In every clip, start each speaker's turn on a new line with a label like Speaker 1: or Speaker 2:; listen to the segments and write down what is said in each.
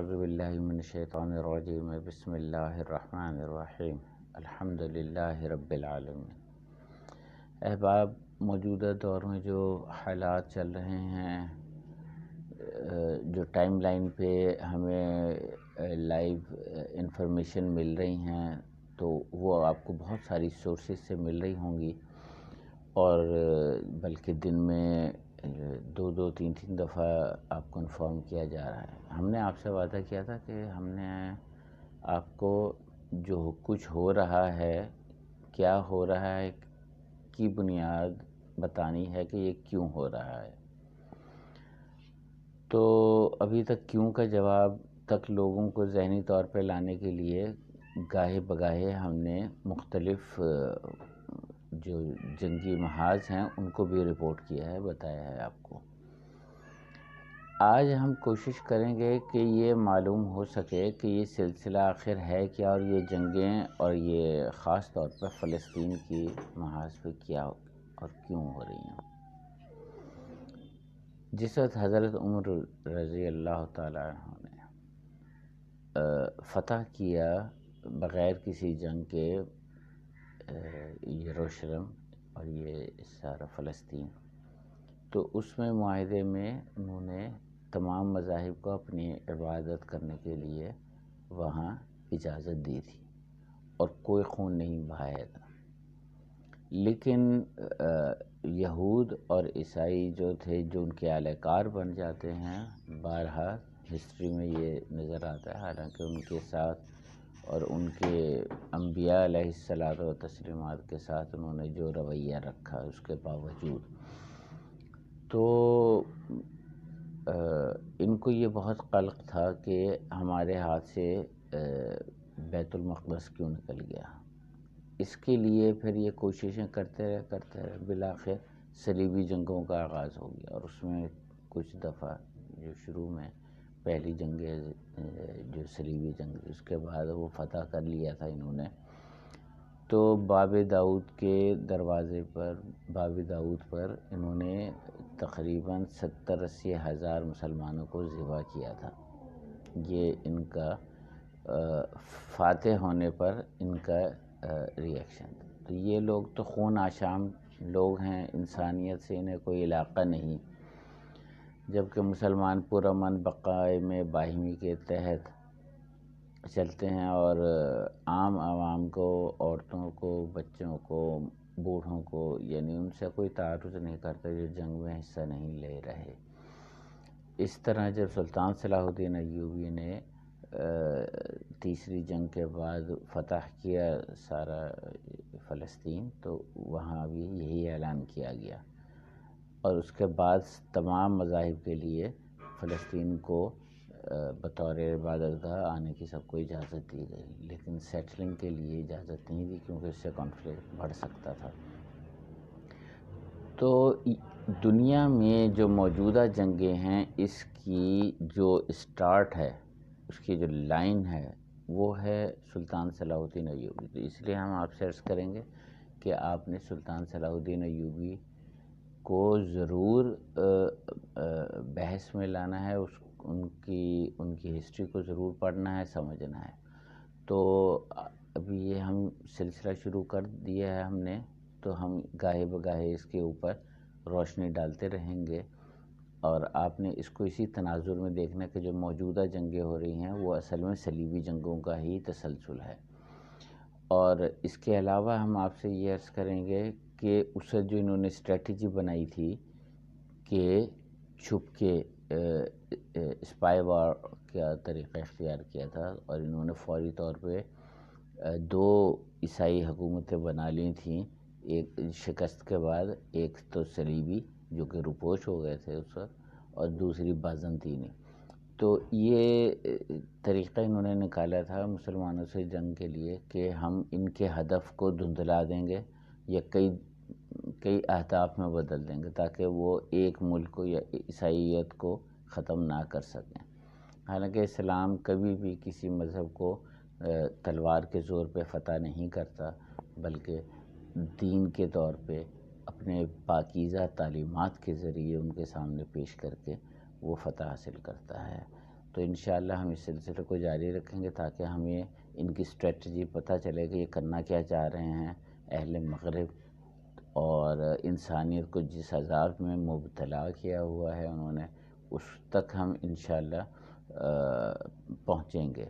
Speaker 1: اعوذ باللہ من الشیطان الرجیم بسم اللہ الرحمن الرحیم الحمد للہ رب العالمین۔ احباب، موجودہ دور میں جو حالات چل رہے ہیں، جو ٹائم لائن پہ ہمیں لائیو انفارمیشن مل رہی ہیں تو وہ آپ کو بہت ساری سورسز سے مل رہی ہوں گی، اور بلکہ دن میں دو تین دفعہ آپ کو انفارم کیا جا رہا ہے۔ ہم نے آپ سے وعدہ کیا تھا کہ ہم نے آپ کو جو کچھ ہو رہا ہے، کیا ہو رہا ہے کی بنیاد بتانی ہے کہ یہ کیوں ہو رہا ہے۔ تو ابھی تک کیوں کا جواب تک لوگوں کو ذہنی طور پہ لانے کے لیے گاہے بگاہے ہم نے مختلف جو جنگی محاذ ہیں ان کو بھی رپورٹ کیا ہے، بتایا ہے آپ کو۔ آج ہم کوشش کریں گے کہ یہ معلوم ہو سکے کہ یہ سلسلہ آخر ہے کیا، اور یہ جنگیں اور یہ خاص طور پر فلسطین کی محاذ پہ کیا اور کیوں ہو رہی ہیں۔ جس وقت حضرت عمر رضی اللہ تعالیٰ عنہ نے فتح کیا بغیر کسی جنگ کے یروشلم اور یہ سارا فلسطین، تو اس میں معاہدے میں انہوں نے تمام مذاہب کو اپنی عبادت کرنے کے لیے وہاں اجازت دی تھی اور کوئی خون نہیں بہایا تھا۔ لیکن یہود اور عیسائی جو تھے، جو ان کے اہل کار بن جاتے ہیں، بارہا ہسٹری میں یہ نظر آتا ہے، حالانکہ ان کے ساتھ اور ان کے انبیاء علیہ الصلاۃ و تسلیمات کے ساتھ انہوں نے جو رویہ رکھا، اس کے باوجود تو ان کو یہ بہت قلق تھا کہ ہمارے ہاتھ سے بیت المقدس کیوں نکل گیا۔ اس کے لیے پھر یہ کوششیں کرتے رہے، بالآخر صلیبی جنگوں کا آغاز ہو گیا، اور اس میں کچھ دفعہ جو شروع میں پہلی جنگ جو صلیبی جنگ، اس کے بعد وہ فتح کر لیا تھا انہوں نے، تو باب داؤد کے دروازے پر، باب داؤد پر انہوں نے تقریباً 70-80 ہزار مسلمانوں کو ذبح کیا تھا۔ یہ ان کا فاتح ہونے پر ان کا ریئیکشن تھا۔ تو یہ لوگ تو خون آشام لوگ ہیں، انسانیت سے انہیں کوئی علاقہ نہیں، جبکہ مسلمان پرامن بقائے میں باہمی کے تحت چلتے ہیں، اور عام عوام کو، عورتوں کو، بچوں کو، بوڑھوں کو، یعنی ان سے کوئی تعارض نہیں کرتے جو جنگ میں حصہ نہیں لے رہے۔ اس طرح جب سلطان صلاح الدین ایوبی نے تیسری جنگ کے بعد فتح کیا سارا فلسطین، تو وہاں بھی یہی اعلان کیا گیا، اور اس کے بعد تمام مذاہب کے لیے فلسطین کو بطور عبادت گاہ آنے کی سب کو اجازت دی گئی، لیکن سیٹلنگ کے لیے اجازت نہیں دی، کیونکہ اس سے کانفلکٹ بڑھ سکتا تھا۔ تو دنیا میں جو موجودہ جنگیں ہیں، اس کی جو اسٹارٹ ہے، اس کی جو لائن ہے، وہ ہے سلطان صلاح الدین ایوبی۔ تو اس لیے ہم آپ سے عرض کریں گے کہ آپ نے سلطان صلاح الدین ایوبی کو ضرور بحث میں لانا ہے، ان کی ہسٹری کو ضرور پڑھنا ہے، سمجھنا ہے۔ تو ابھی یہ ہم سلسلہ شروع کر دیا ہے ہم نے، تو ہم گاہے بگاہے اس کے اوپر روشنی ڈالتے رہیں گے، اور آپ نے اس کو اسی تناظر میں دیکھنا کہ جو موجودہ جنگیں ہو رہی ہیں وہ اصل میں صلیبی جنگوں کا ہی تسلسل ہے۔ اور اس کے علاوہ ہم آپ سے یہ عرض کریں گے کہ اسے جو انہوں نے اسٹریٹجی بنائی تھی کہ چھپ کے اسپائی وار کا طریقہ اختیار کیا تھا، اور انہوں نے فوری طور پہ 2 عیسائی حکومتیں بنا لی تھیں، ایک شکست کے بعد، ایک تو صلیبی جو کہ روپوش ہو گئے تھے اس وقت، اور دوسری بازنطینی۔ تو یہ طریقہ انہوں نے نکالا تھا مسلمانوں سے جنگ کے لیے کہ ہم ان کے ہدف کو دھندلا دیں گے یا کئی اہداف میں بدل دیں گے، تاکہ وہ ایک ملک کو یا عیسائیت کو ختم نہ کر سکیں۔ حالانکہ اسلام کبھی بھی کسی مذہب کو تلوار کے زور پہ فتح نہیں کرتا، بلکہ دین کے طور پہ اپنے پاکیزہ تعلیمات کے ذریعے ان کے سامنے پیش کر کے وہ فتح حاصل کرتا ہے۔ تو انشاءاللہ ہم اس سلسلے کو جاری رکھیں گے تاکہ ہمیں ان کی اسٹریٹجی پتہ چلے کہ یہ کرنا کیا چاہ رہے ہیں اہل مغرب، اور انسانیت کو جس عذاب میں مبتلا کیا ہوا ہے انہوں نے، اس تک ہم انشاءاللہ پہنچیں گے۔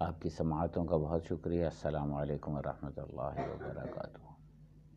Speaker 1: آپ کی سماعتوں کا بہت شکریہ۔ السلام علیکم ورحمۃ اللہ وبرکاتہ۔